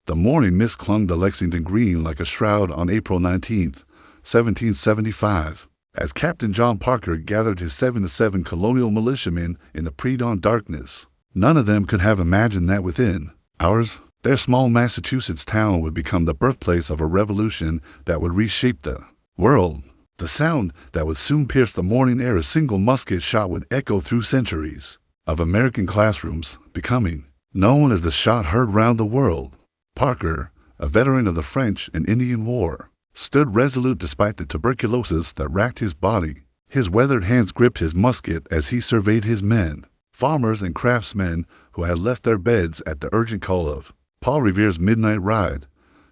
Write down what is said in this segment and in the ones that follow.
The morning mist clung to Lexington Green like a shroud on April 19, 1775, as Captain John Parker gathered his 7 colonial militiamen in the pre-dawn darkness. None of them could have imagined that within hours, their small Massachusetts town would become the birthplace of a revolution that would reshape the world. The sound that would soon pierce the morning air, a single musket shot, would echo through centuries of American classrooms, becoming known as the shot heard round the world. Parker, a veteran of the French and Indian War, stood resolute despite the tuberculosis that racked his body. His weathered hands gripped his musket as he surveyed his men, farmers and craftsmen who had left their beds at the urgent call of Paul Revere's midnight ride.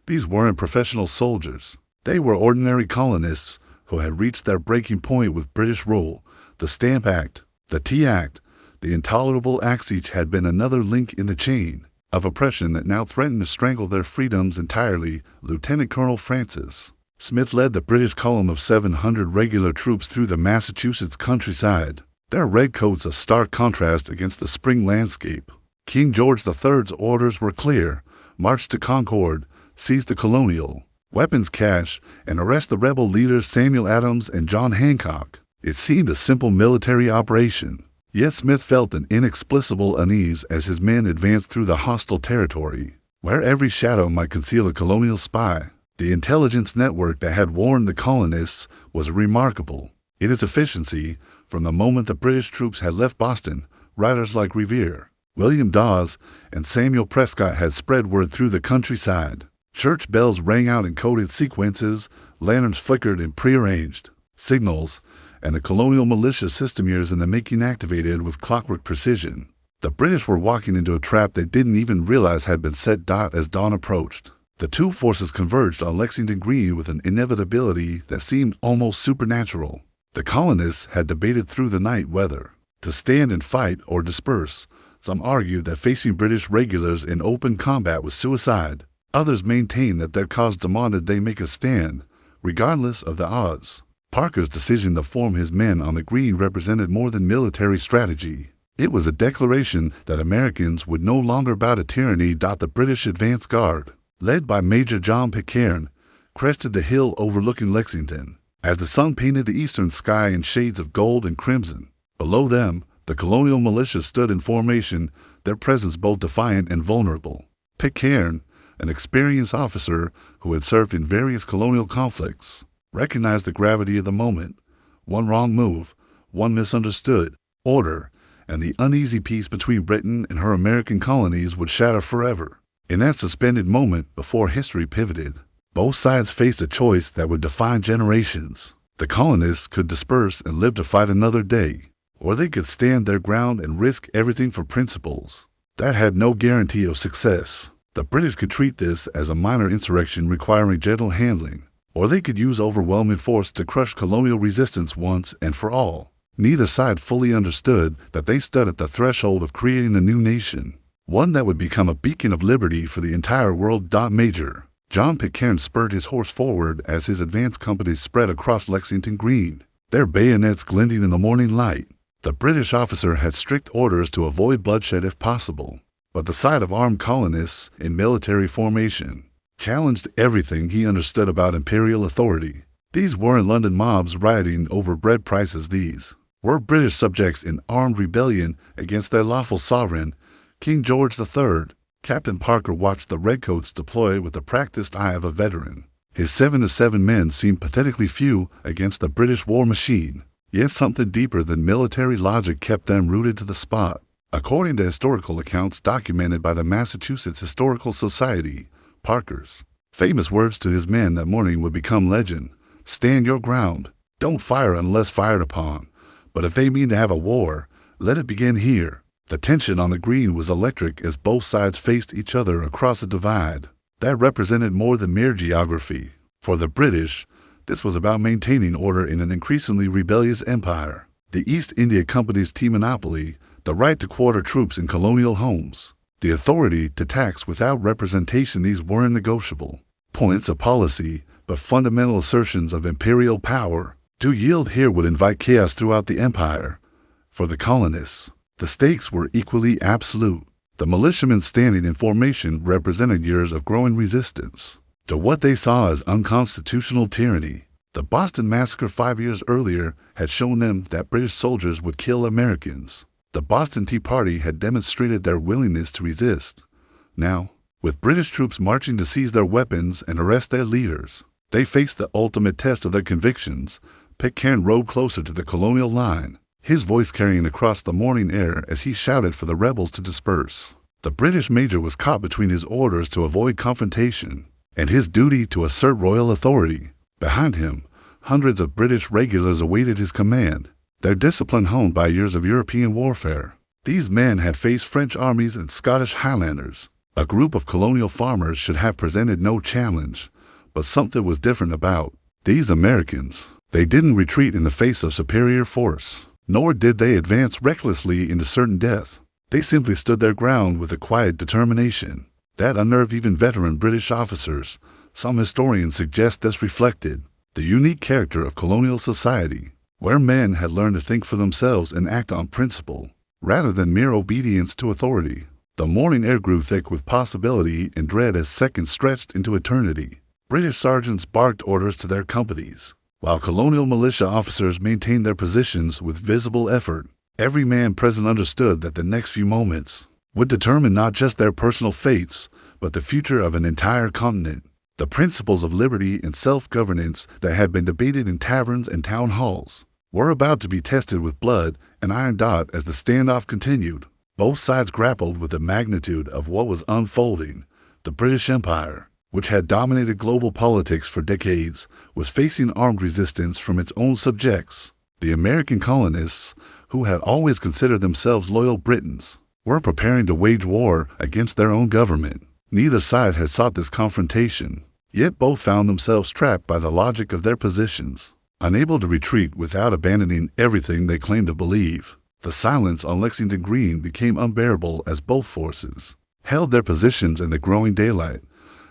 These weren't professional soldiers. They were ordinary colonists who had reached their breaking point with British rule. The Stamp Act, the Tea Act, the intolerable acts, each had been another link in the chain of oppression that now threatened to strangle their freedoms entirely. Lieutenant Colonel Francis Smith led the British column of 700 regular troops through the Massachusetts countryside, their redcoats a stark contrast against the spring landscape. King George III's orders were clear: march to Concord, seize the colonial weapons cache, and arrest the rebel leaders Samuel Adams and John Hancock. It seemed a simple military operation, yet Smith felt an inexplicable unease as his men advanced through the hostile territory, where every shadow might conceal a colonial spy. The intelligence network that had warned the colonists was remarkable in its efficiency. From the moment the British troops had left Boston, writers like Revere, William Dawes, and Samuel Prescott had spread word through the countryside. Church bells rang out in coded sequences, lanterns flickered in prearranged signals, and the colonial militia system, years in the making, activated with clockwork precision. The British were walking into a trap they didn't even realize had been set. As dawn approached, the two forces converged on Lexington Green with an inevitability that seemed almost supernatural. The colonists had debated through the night whether to stand and fight or disperse. Some argued that facing British regulars in open combat was suicide. Others maintained that their cause demanded they make a stand, regardless of the odds. Parker's decision to form his men on the Green represented more than military strategy. It was a declaration that Americans would no longer bow to tyranny. The British advance guard, led by Major John Pitcairn, crested the hill overlooking Lexington. As the sun painted the eastern sky in shades of gold and crimson, below them, the colonial militia stood in formation, their presence both defiant and vulnerable. Pitcairn, an experienced officer who had served in various colonial conflicts, recognized the gravity of the moment. One wrong move, one misunderstood order, and the uneasy peace between Britain and her American colonies would shatter forever. In that suspended moment before history pivoted, both sides faced a choice that would define generations. The colonists could disperse and live to fight another day, or they could stand their ground and risk everything for principles that had no guarantee of success. The British could treat this as a minor insurrection requiring gentle handling, or they could use overwhelming force to crush colonial resistance once and for all. Neither side fully understood that they stood at the threshold of creating a new nation, one that would become a beacon of liberty for the entire world. Major John Pitcairn spurred his horse forward as his advance companies spread across Lexington Green, their bayonets glinting in the morning light. The British officer had strict orders to avoid bloodshed if possible, but the sight of armed colonists in military formation challenged everything he understood about imperial authority. These weren't London mobs rioting over bread prices. These were British subjects in armed rebellion against their lawful sovereign, King George III. Captain Parker watched the redcoats deploy with the practiced eye of a veteran. His 7 men seemed pathetically few against the British war machine, yet something deeper than military logic kept them rooted to the spot. According to historical accounts documented by the Massachusetts Historical Society, Parker's famous words to his men that morning would become legend: "Stand your ground. Don't fire unless fired upon. But if they mean to have a war, let it begin here." The tension on the Green was electric as both sides faced each other across a divide that represented more than mere geography. For the British, this was about maintaining order in an increasingly rebellious empire. The East India Company's tea monopoly, the right to quarter troops in colonial homes, the authority to tax without representation, these weren't negotiable points of policy, but fundamental assertions of imperial power. To yield here would invite chaos throughout the empire. For the colonists, the stakes were equally absolute. The militiamen standing in formation represented years of growing resistance to what they saw as unconstitutional tyranny. The Boston Massacre 5 years earlier had shown them that British soldiers would kill Americans. The Boston Tea Party had demonstrated their willingness to resist. Now, with British troops marching to seize their weapons and arrest their leaders, they faced the ultimate test of their convictions. Pitcairn rode closer to the colonial line, his voice carrying across the morning air as he shouted for the rebels to disperse. The British major was caught between his orders to avoid confrontation and his duty to assert royal authority. Behind him, hundreds of British regulars awaited his command, their discipline honed by years of European warfare. These men had faced French armies and Scottish Highlanders. A group of colonial farmers should have presented no challenge, but something was different about these Americans. They didn't retreat in the face of superior force, nor did they advance recklessly into certain death. They simply stood their ground with a quiet determination that unnerved even veteran British officers. Some historians suggest this reflected the unique character of colonial society, where men had learned to think for themselves and act on principle, rather than mere obedience to authority. The morning air grew thick with possibility and dread as seconds stretched into eternity. British sergeants barked orders to their companies, while colonial militia officers maintained their positions with visible effort. Every man present understood that the next few moments would determine not just their personal fates, but the future of an entire continent. The principles of liberty and self-governance that had been debated in taverns and town halls were about to be tested with blood and iron dot as the standoff continued. Both sides grappled with the magnitude of what was unfolding. The British Empire, which had dominated global politics for decades, was facing armed resistance from its own subjects. The American colonists, who had always considered themselves loyal Britons, were preparing to wage war against their own government. Neither side had sought this confrontation, yet both found themselves trapped by the logic of their positions, unable to retreat without abandoning everything they claimed to believe. The silence on Lexington Green became unbearable as both forces held their positions in the growing daylight.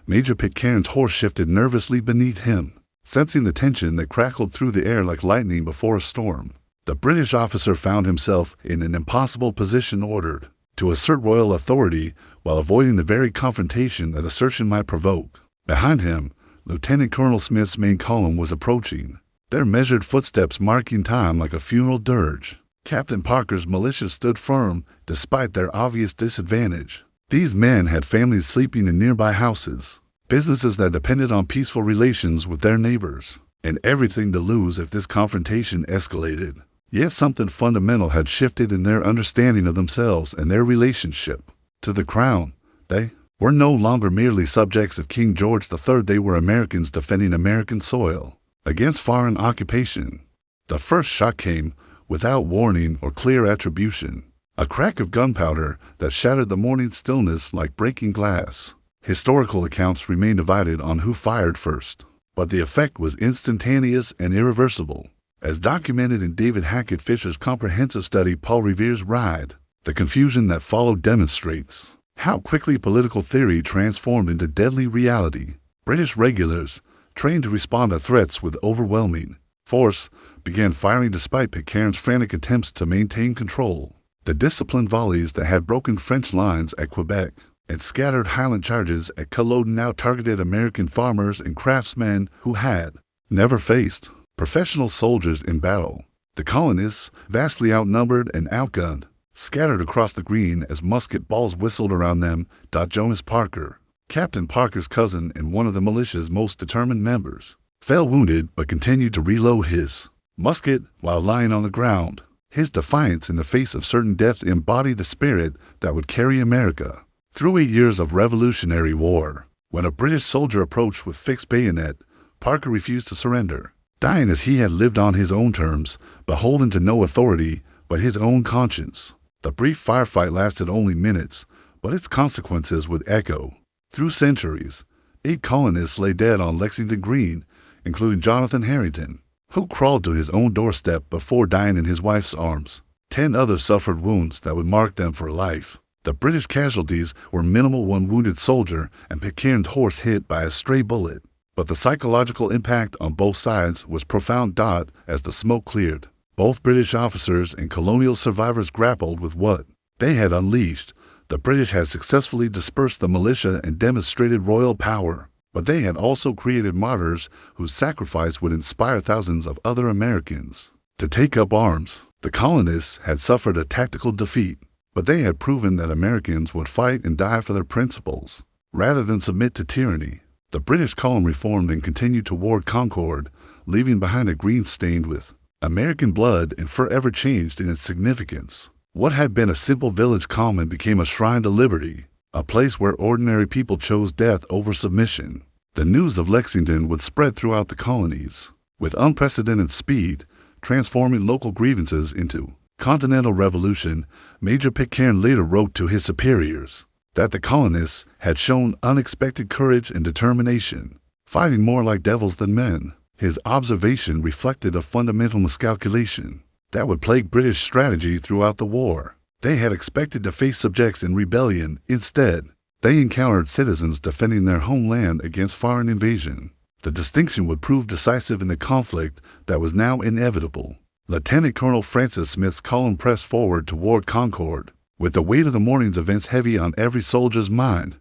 Major Pitcairn's horse shifted nervously beneath him, sensing the tension that crackled through the air like lightning before a storm. The British officer found himself in an impossible position, ordered to assert royal authority while avoiding the very confrontation that assertion might provoke. Behind him, Lieutenant Colonel Smith's main column was approaching, their measured footsteps marking time like a funeral dirge. Captain Parker's militia stood firm despite their obvious disadvantage. These men had families sleeping in nearby houses, businesses that depended on peaceful relations with their neighbors, and everything to lose if this confrontation escalated. Yet something fundamental had shifted in their understanding of themselves and their relationship to the crown. They were no longer merely subjects of King George III. They were Americans defending American soil against foreign occupation. The first shock came without warning or clear attribution, a crack of gunpowder that shattered the morning stillness like breaking glass. Historical accounts remain divided on who fired first, but the effect was instantaneous and irreversible. As documented in David Hackett Fisher's comprehensive study Paul Revere's Ride, the confusion that followed demonstrates how quickly political theory transformed into deadly reality. British regulars, trained to respond to threats with overwhelming force, began firing despite Pitcairn's frantic attempts to maintain control. The disciplined volleys that had broken French lines at Quebec and scattered Highland charges at Culloden now targeted American farmers and craftsmen who had never faced professional soldiers in battle. The colonists, vastly outnumbered and outgunned, scattered across the green as musket balls whistled around them. Jonas Parker, Captain Parker's cousin and one of the militia's most determined members, fell wounded but continued to reload his musket while lying on the ground. His defiance in the face of certain death embodied the spirit that would carry America through 8 years of Revolutionary War. When a British soldier approached with fixed bayonet, Parker refused to surrender, dying as he had lived on his own terms, beholden to no authority but his own conscience. The brief firefight lasted only minutes, but its consequences would echo through centuries. 8 colonists lay dead on Lexington Green, including Jonathan Harrington, who crawled to his own doorstep before dying in his wife's arms. 10 others suffered wounds that would mark them for life. The British casualties were minimal: one wounded soldier and Pitcairn's horse hit by a stray bullet. But the psychological impact on both sides was profound. As the smoke cleared, both British officers and colonial survivors grappled with what they had unleashed. The The British had successfully dispersed the militia and demonstrated royal power, but they had also created martyrs whose sacrifice would inspire thousands of other Americans to take up arms. The colonists had suffered a tactical defeat, but they had proven that Americans would fight and die for their principles, rather than submit to tyranny. The British column reformed and continued toward Concord, leaving behind a green stained with American blood and forever changed in its significance. What had been a simple village common became a shrine to liberty, a place where ordinary people chose death over submission. The news of Lexington would spread throughout the colonies, with unprecedented speed, transforming local grievances into continental revolution. Major Pitcairn later wrote to his superiors that the colonists had shown unexpected courage and determination, fighting more like devils than men. His observation reflected a fundamental miscalculation that would plague British strategy throughout the war. They had expected to face subjects in rebellion. Instead, they encountered citizens defending their homeland against foreign invasion. The distinction would prove decisive in the conflict that was now inevitable. Lieutenant Colonel Francis Smith's column pressed forward toward Concord, with the weight of the morning's events heavy on every soldier's mind.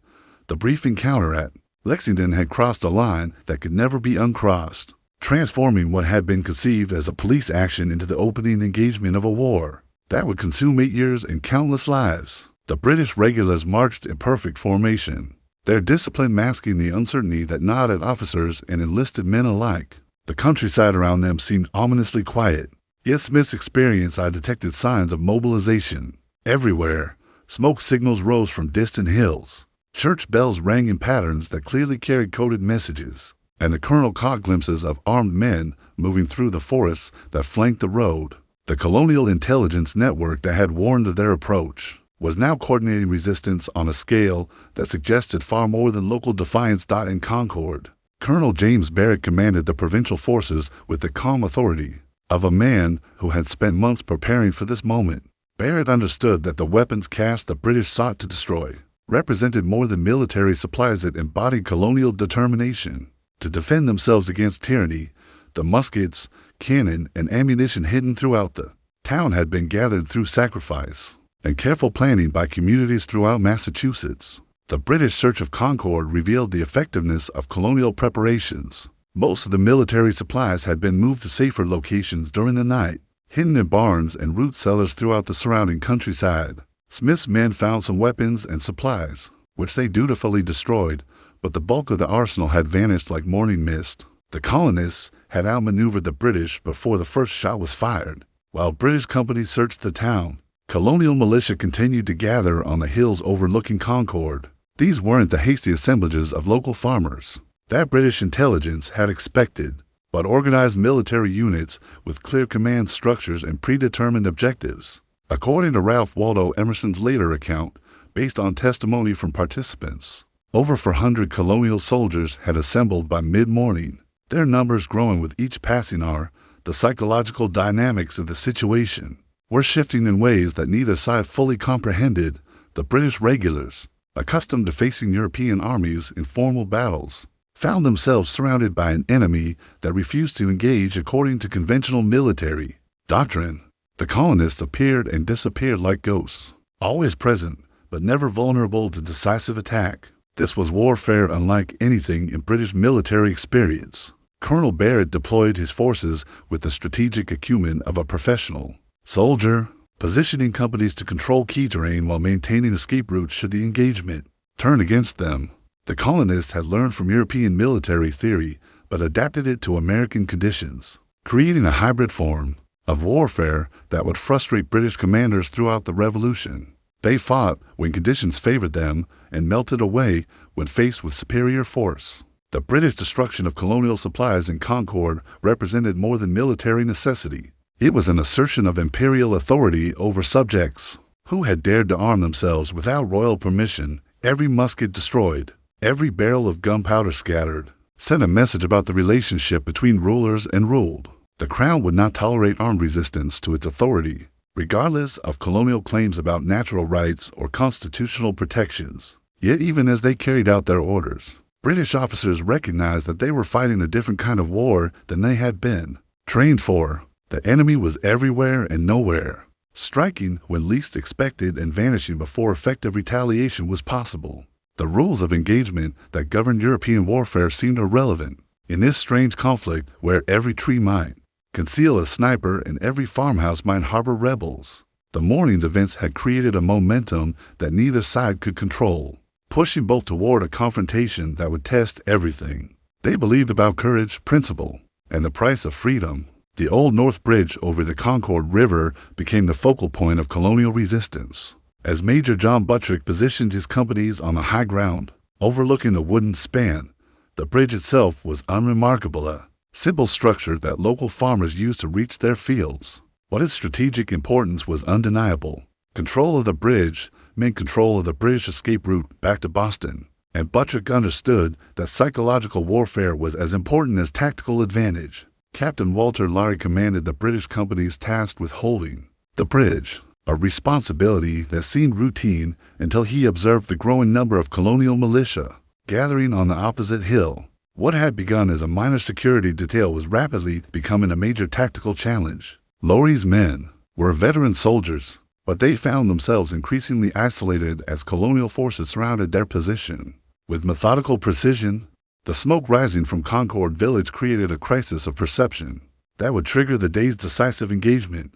The brief encounter at Lexington had crossed a line that could never be uncrossed, transforming what had been conceived as a police action into the opening engagement of a war that would consume 8 years and countless lives. The British regulars marched in perfect formation, their discipline masking the uncertainty that gnawed at officers and enlisted men alike. The countryside around them seemed ominously quiet, yet Smith's experience I detected signs of mobilization. Everywhere, smoke signals rose from distant hills. Church bells rang in patterns that clearly carried coded messages, and the colonel caught glimpses of armed men moving through the forests that flanked the road. The colonial intelligence network that had warned of their approach was now coordinating resistance on a scale that suggested far more than local defiance. In Concord, Colonel James Barrett commanded the provincial forces with the calm authority of a man who had spent months preparing for this moment. Barrett understood that the weapons cast the British sought to destroy represented more than military supplies. It embodied colonial determination to defend themselves against tyranny. The muskets, cannon, and ammunition hidden throughout the town had been gathered through sacrifice and careful planning by communities throughout Massachusetts. The British search of Concord revealed the effectiveness of colonial preparations. Most of the military supplies had been moved to safer locations during the night, hidden in barns and root cellars throughout the surrounding countryside. Smith's men found some weapons and supplies, which they dutifully destroyed, but the bulk of the arsenal had vanished like morning mist. The colonists had outmaneuvered the British before the first shot was fired. While British companies searched the town, colonial militia continued to gather on the hills overlooking Concord. These weren't the hasty assemblages of local farmers that British intelligence had expected, but organized military units with clear command structures and predetermined objectives. According to Ralph Waldo Emerson's later account, based on testimony from participants, over 400 colonial soldiers had assembled by mid-morning, their numbers growing with each passing hour. The psychological dynamics of the situation were shifting in ways that neither side fully comprehended. The British regulars, accustomed to facing European armies in formal battles, found themselves surrounded by an enemy that refused to engage according to conventional military doctrine. The colonists appeared and disappeared like ghosts, always present, but never vulnerable to decisive attack. This was warfare unlike anything in British military experience. Colonel Barrett deployed his forces with the strategic acumen of a professional soldier, positioning companies to control key terrain while maintaining escape routes should the engagement turn against them. The colonists had learned from European military theory, but adapted it to American conditions, creating a hybrid form of warfare that would frustrate British commanders throughout the Revolution. They fought when conditions favored them and melted away when faced with superior force. The British destruction of colonial supplies in Concord represented more than military necessity. It was an assertion of imperial authority over subjects who had dared to arm themselves without royal permission. Every musket destroyed, every barrel of gunpowder scattered, sent a message about the relationship between rulers and ruled. The Crown would not tolerate armed resistance to its authority, regardless of colonial claims about natural rights or constitutional protections. Yet even as they carried out their orders, British officers recognized that they were fighting a different kind of war than they had been trained for. The enemy was everywhere and nowhere. striking when least expected and vanishing before effective retaliation was possible. The rules of engagement that governed European warfare seemed irrelevant in this strange conflict where every tree might conceal a sniper and every farmhouse might harbor rebels. The morning's events had created a momentum that neither side could control, pushing both toward a confrontation that would test everything they believed about courage, principle, and the price of freedom. The Old North Bridge over the Concord River became the focal point of colonial resistance. As Major John Buttrick positioned his companies on the high ground, overlooking the wooden span, the bridge itself was unremarkable, a simple structure that local farmers used to reach their fields. But its strategic importance was undeniable. Control of the bridge meant control of the British escape route back to Boston, and Buttrick understood that psychological warfare was as important as tactical advantage. Captain Walter Larry commanded the British companies tasked with holding the bridge, a responsibility that seemed routine until he observed the growing number of colonial militia gathering on the opposite hill. What had begun as a minor security detail was rapidly becoming a major tactical challenge. Lowry's men were veteran soldiers, but they found themselves increasingly isolated as colonial forces surrounded their position. With methodical precision, the smoke rising from Concord village created a crisis of perception that would trigger the day's decisive engagement.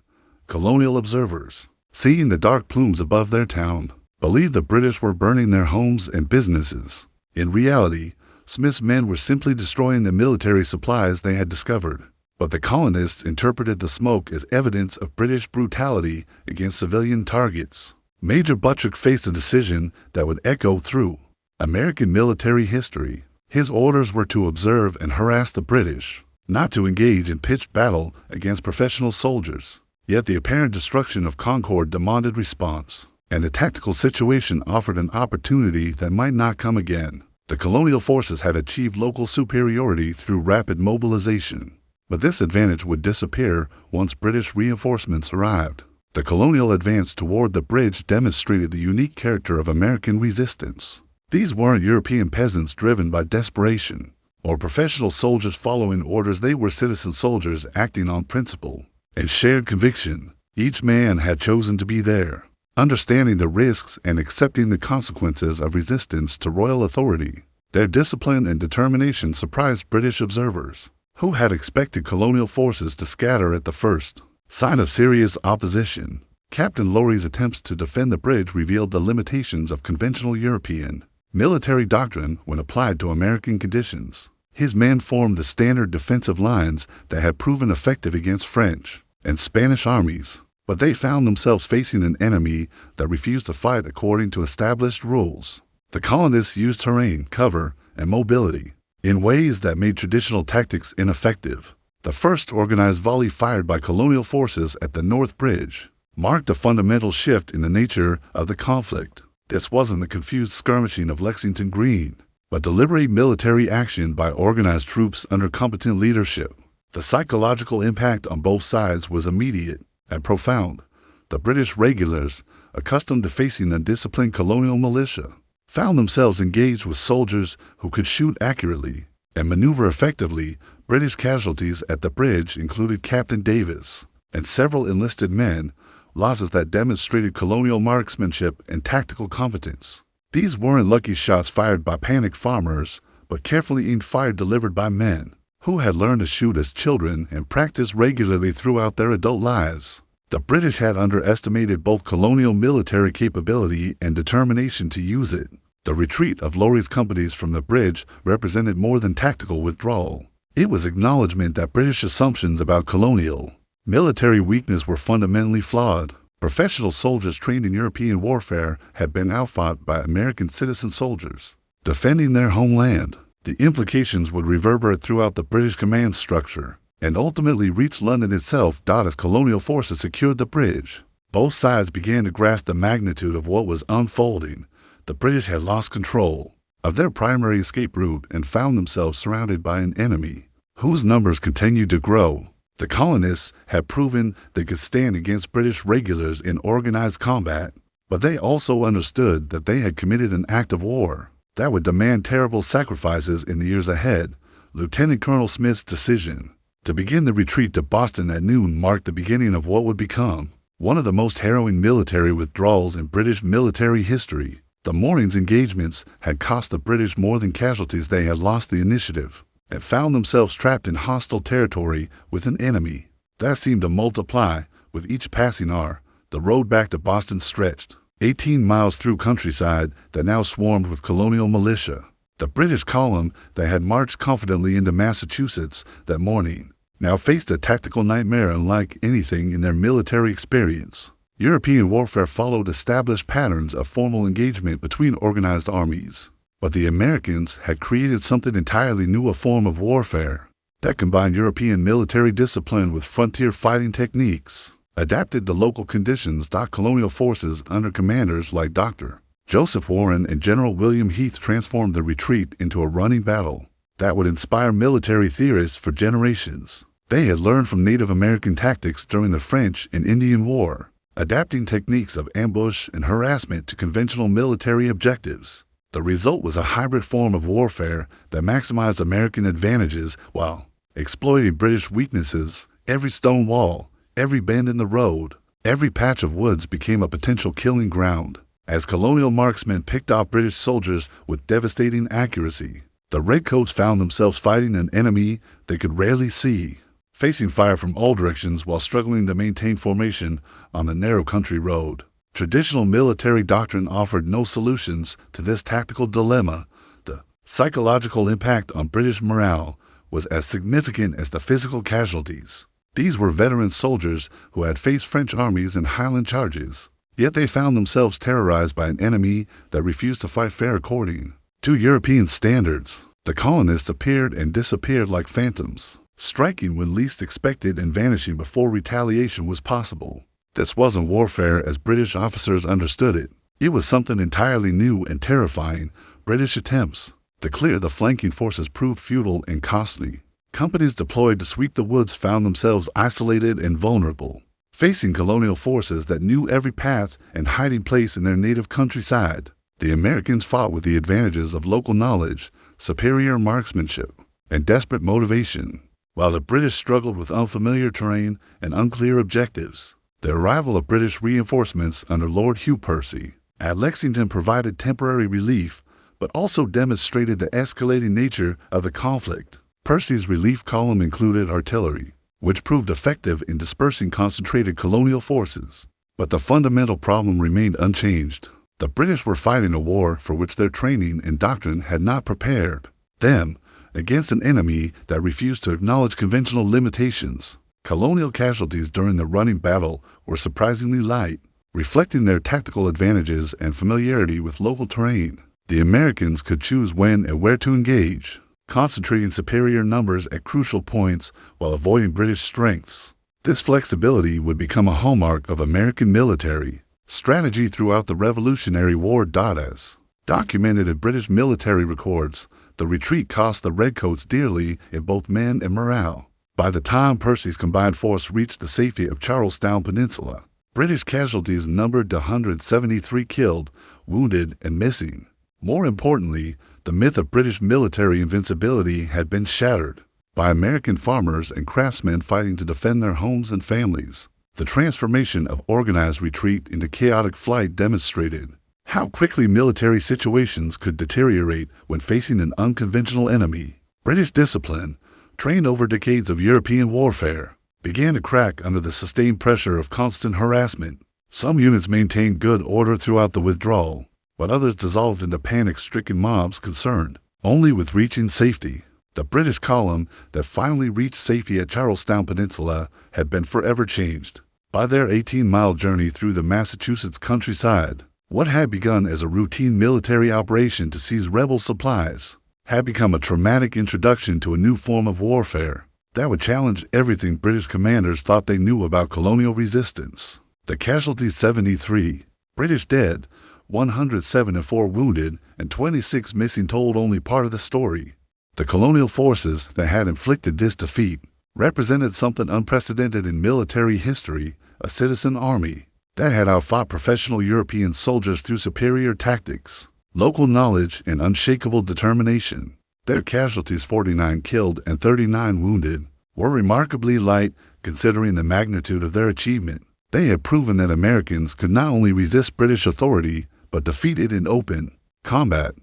Colonial observers, seeing the dark plumes above their town, believed the British were burning their homes and businesses. In reality, Smith's men were simply destroying the military supplies they had discovered. But the colonists interpreted the smoke as evidence of British brutality against civilian targets. Major Buttrick faced a decision that would echo through American military history. His orders were to observe and harass the British, not to engage in pitched battle against professional soldiers. Yet the apparent destruction of Concord demanded response, and the tactical situation offered an opportunity that might not come again. The colonial forces had achieved local superiority through rapid mobilization, but this advantage would disappear once British reinforcements arrived. The colonial advance toward the bridge demonstrated the unique character of American resistance. These weren't European peasants driven by desperation, or professional soldiers following orders. They were citizen soldiers acting on principle and shared conviction. Each man had chosen to be there, understanding the risks and accepting the consequences of resistance to royal authority. Their discipline and determination surprised British observers, who had expected colonial forces to scatter at the first sign of serious opposition. Captain Lowry's attempts to defend the bridge revealed the limitations of conventional European military doctrine when applied to American conditions. His men formed the standard defensive lines that had proven effective against French and Spanish armies, but they found themselves facing an enemy that refused to fight according to established rules. The colonists used terrain, cover, and mobility in ways that made traditional tactics ineffective. The first organized volley fired by colonial forces at the North Bridge marked a fundamental shift in the nature of the conflict. This wasn't the confused skirmishing of Lexington Green, but deliberate military action by organized troops under competent leadership. The psychological impact on both sides was immediate and profound. The British regulars, accustomed to facing undisciplined colonial militia, found themselves engaged with soldiers who could shoot accurately and maneuver effectively. British casualties at the bridge included Captain Davis and several enlisted men, losses that demonstrated colonial marksmanship and tactical competence. These weren't lucky shots fired by panicked farmers, but carefully aimed fire delivered by men who had learned to shoot as children and practiced regularly throughout their adult lives. The British had underestimated both colonial military capability and determination to use it. The retreat of Lowry's companies from the bridge represented more than tactical withdrawal. It was acknowledgement that British assumptions about colonial military weakness were fundamentally flawed. Professional soldiers trained in European warfare had been outfought by American citizen soldiers defending their homeland. The implications would reverberate throughout the British command structure and ultimately reach London itself. As colonial forces secured the bridge, both sides began to grasp the magnitude of what was unfolding. The British had lost control of their primary escape route and found themselves surrounded by an enemy whose numbers continued to grow. The colonists had proven they could stand against British regulars in organized combat, but they also understood that they had committed an act of war that would demand terrible sacrifices in the years ahead. Lieutenant Colonel Smith's decision to begin the retreat to Boston at noon marked the beginning of what would become one of the most harrowing military withdrawals in British military history. The morning's engagements had cost the British more than casualties. They had lost the initiative and found themselves trapped in hostile territory with an enemy that seemed to multiply with each passing hour. The road back to Boston stretched 18 miles through countryside that now swarmed with colonial militia. The British column that had marched confidently into Massachusetts that morning now faced a tactical nightmare unlike anything in their military experience. European warfare followed established patterns of formal engagement between organized armies, but the Americans had created something entirely new, a form of warfare that combined European military discipline with frontier fighting techniques, adapted to local conditions. Colonial forces under commanders like Dr. Joseph Warren and General William Heath transformed the retreat into a running battle that would inspire military theorists for generations. They had learned from Native American tactics during the French and Indian War, adapting techniques of ambush and harassment to conventional military objectives. The result was a hybrid form of warfare that maximized American advantages while exploiting British weaknesses. Every stone wall, every bend in the road, every patch of woods became a potential killing ground. As colonial marksmen picked off British soldiers with devastating accuracy, the Redcoats found themselves fighting an enemy they could rarely see, facing fire from all directions while struggling to maintain formation on a narrow country road. Traditional military doctrine offered no solutions to this tactical dilemma. The psychological impact on British morale was as significant as the physical casualties. These were veteran soldiers who had faced French armies and Highland charges, yet they found themselves terrorized by an enemy that refused to fight fair according to European standards. The colonists appeared and disappeared like phantoms, striking when least expected and vanishing before retaliation was possible. This wasn't warfare as British officers understood it. It was something entirely new and terrifying. British attempts to clear the flanking forces proved futile and costly. Companies deployed to sweep the woods found themselves isolated and vulnerable, facing colonial forces that knew every path and hiding place in their native countryside. The Americans fought with the advantages of local knowledge, superior marksmanship, and desperate motivation, while the British struggled with unfamiliar terrain and unclear objectives. The arrival of British reinforcements under Lord Hugh Percy at Lexington provided temporary relief, but also demonstrated the escalating nature of the conflict. Percy's relief column included artillery, which proved effective in dispersing concentrated colonial forces. But the fundamental problem remained unchanged. The British were fighting a war for which their training and doctrine had not prepared them against an enemy that refused to acknowledge conventional limitations. Colonial casualties during the running battle were surprisingly light, reflecting their tactical advantages and familiarity with local terrain. The Americans could choose when and where to engage, concentrating superior numbers at crucial points while avoiding British strengths. This flexibility would become a hallmark of American military strategy throughout the Revolutionary War. As documented in British military records, the retreat cost the Redcoats dearly in both men and morale. By the time Percy's combined force reached the safety of Charlestown Peninsula, British casualties numbered 173 killed, wounded, and missing. More importantly, the myth of British military invincibility had been shattered by American farmers and craftsmen fighting to defend their homes and families. The transformation of organized retreat into chaotic flight demonstrated how quickly military situations could deteriorate when facing an unconventional enemy. British discipline, trained over decades of European warfare, began to crack under the sustained pressure of constant harassment. Some units maintained good order throughout the withdrawal, but others dissolved into panic-stricken mobs concerned only with reaching safety. The British column that finally reached safety at Charlestown Peninsula had been forever changed by their 18-mile journey through the Massachusetts countryside. What had begun as a routine military operation to seize rebel supplies had become a traumatic introduction to a new form of warfare that would challenge everything British commanders thought they knew about colonial resistance. The casualties: 73 British dead, 174 wounded, and 26 missing told only part of the story. The colonial forces that had inflicted this defeat represented something unprecedented in military history: a citizen army that had outfought professional European soldiers through superior tactics, local knowledge, and unshakable determination. Their casualties, 49 killed and 39 wounded, were remarkably light considering the magnitude of their achievement. They had proven that Americans could not only resist British authority, but defeat it in open combat.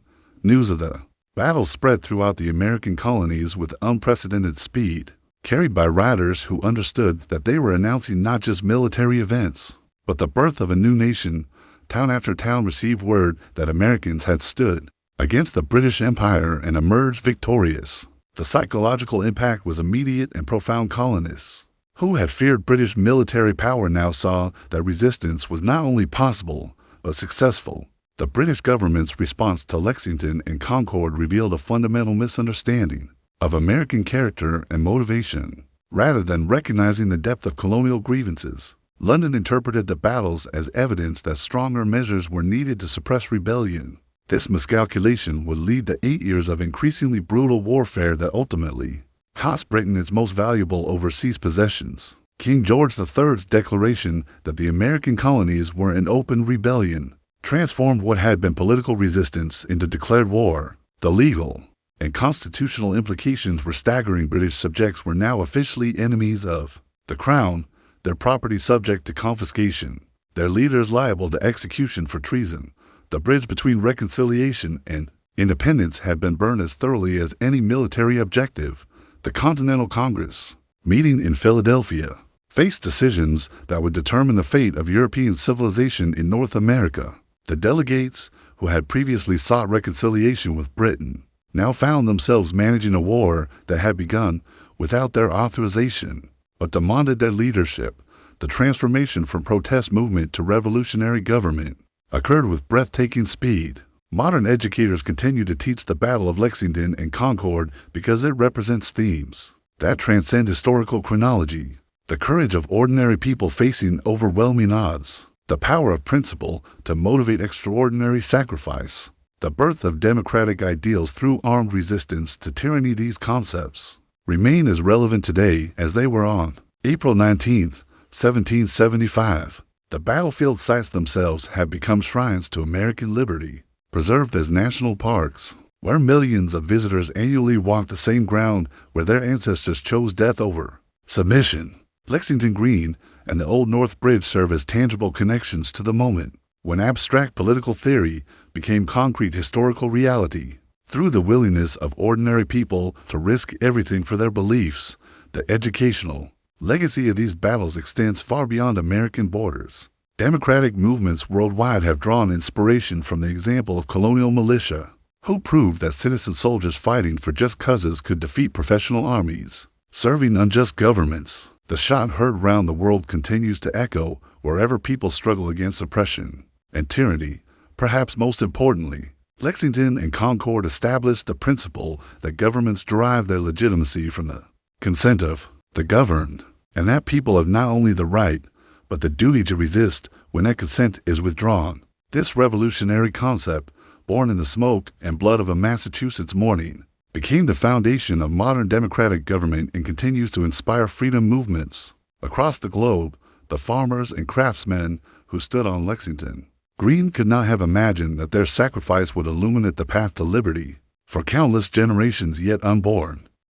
News of the battle spread throughout the American colonies with unprecedented speed, carried by riders who understood that they were announcing not just military events, but the birth of a new nation. Town after town received word that Americans had stood against the British Empire and emerged victorious. The psychological impact was immediate, and profound. Colonists who had feared British military power now saw that resistance was not only possible, but successful. The British government's response to Lexington and Concord revealed a fundamental misunderstanding of American character and motivation. Rather than recognizing the depth of colonial grievances, London interpreted the battles as evidence that stronger measures were needed to suppress rebellion. This miscalculation would lead to 8 years of increasingly brutal warfare that ultimately cost Britain its most valuable overseas possessions. King George III's declaration that the American colonies were in open rebellion transformed what had been political resistance into declared war. The legal and constitutional implications were staggering. British subjects were now officially enemies of the Crown, their property subject to confiscation, their leaders liable to execution for treason. The bridge between reconciliation and independence had been burned as thoroughly as any military objective. The Continental Congress, meeting in Philadelphia, faced decisions that would determine the fate of European civilization in North America. The delegates, who had previously sought reconciliation with Britain, now found themselves managing a war that had begun without their authorization, but demanded their leadership. The transformation from protest movement to revolutionary government occurred with breathtaking speed. Modern educators continue to teach the Battle of Lexington and Concord because it represents themes that transcend historical chronology. The courage of ordinary people facing overwhelming odds, the power of principle to motivate extraordinary sacrifice, the birth of democratic ideals through armed resistance to tyranny. These concepts remain as relevant today as they were on April 19, 1775. The battlefield sites themselves have become shrines to American liberty, preserved as national parks, where millions of visitors annually walk the same ground where their ancestors chose death over submission. Lexington Green and the Old North Bridge serve as tangible connections to the moment when abstract political theory became concrete historical reality. Through the willingness of ordinary people to risk everything for their beliefs, the educational legacy of these battles extends far beyond American borders. Democratic movements worldwide have drawn inspiration from the example of colonial militia, who proved that citizen soldiers fighting for just causes could defeat professional armies, serving unjust governments. The shot heard round the world continues to echo wherever people struggle against oppression and tyranny. Perhaps most importantly, Lexington and Concord established the principle that governments derive their legitimacy from the consent of the governed, and that people have not only the right, but the duty to resist when that consent is withdrawn. This revolutionary concept, born in the smoke and blood of a Massachusetts morning, became the foundation of modern democratic government and continues to inspire freedom movements across the globe. The farmers and craftsmen who stood on Lexington Green could not have imagined that their sacrifice would illuminate the path to liberty for countless generations yet unborn.